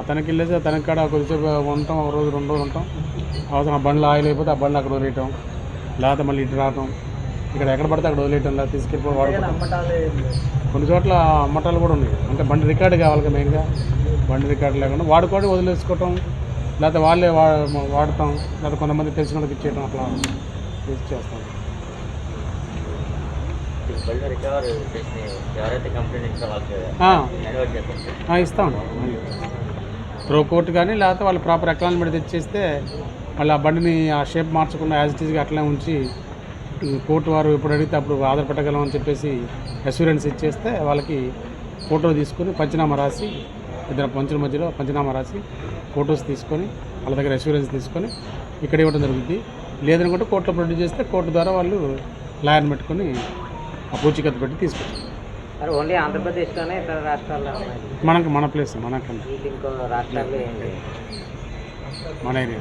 అతనికి వెళ్ళేసి అతనికి కాడ కొద్దిసేపు ఉంటాం, ఒక రోజు 2 రోజులు ఉంటాం. అవసరం ఆ బండ్లు ఆయిల్ అయిపోతే ఆ బండ్లు అక్కడ వదిలేయటం, లేకపోతే మళ్ళీ ఇటు రావటం, ఇక్కడ ఎక్కడ పడితే అక్కడ వదిలేయటం, లేదా తీసుకెళ్ళిపోయి వాడుకోవడం. కొన్ని చోట్ల అమ్మటాలు కూడా ఉన్నాయి. అంటే బండి రికార్డు కావాలి మెయిన్గా. బండి రికార్డు లేకుండా వాడుకోవడం వదిలేసుకోవటం, లేకపోతే వాళ్ళే వాడటం, లేకపోతే కొంతమంది తెలిసిన వాళ్ళకి ఇచ్చేయటం, అట్లా చేస్తాం. ఇస్తామండి. ప్రో కోర్టు కానీ లేకపోతే వాళ్ళు ప్రాపర్ అక్నాలజ్మెంట్ తెచ్చేస్తే వాళ్ళు ఆ బండిని ఆ షేప్ మార్చకుండా యాజ్ ఇట్ ఈజ్గా అట్లనే ఉంచి కోర్టు వారు ఎప్పుడు అడిగితే అప్పుడు ఆధార్ పెట్టగలం అని చెప్పేసి అష్యూరెన్స్ ఇచ్చేస్తే వాళ్ళకి ఫోటో తీసుకొని పంచనామా రాసి, ఇద్దరు పంచుల మధ్యలో పంచనామా రాసి ఫొటోస్ తీసుకొని వాళ్ళ దగ్గర అష్యూరెన్స్ తీసుకొని ఇక్కడ ఇవ్వడం జరుగుతుంది. లేదనుకుంటే కోర్టులో ప్రొడ్యూస్ చేస్తే కోర్టు ద్వారా వాళ్ళు లాయర్ని పెట్టుకొని ఆ పూచికత్తు పెట్టి తీసుకొచ్చారు. ఓన్లీ ఆంధ్రప్రదేశ్లోనే ఇతర రాష్ట్రాల్లో మన ప్లేస్ మనకన్నా ఇంకో రాష్ట్రాల్లో మన ఏరియా.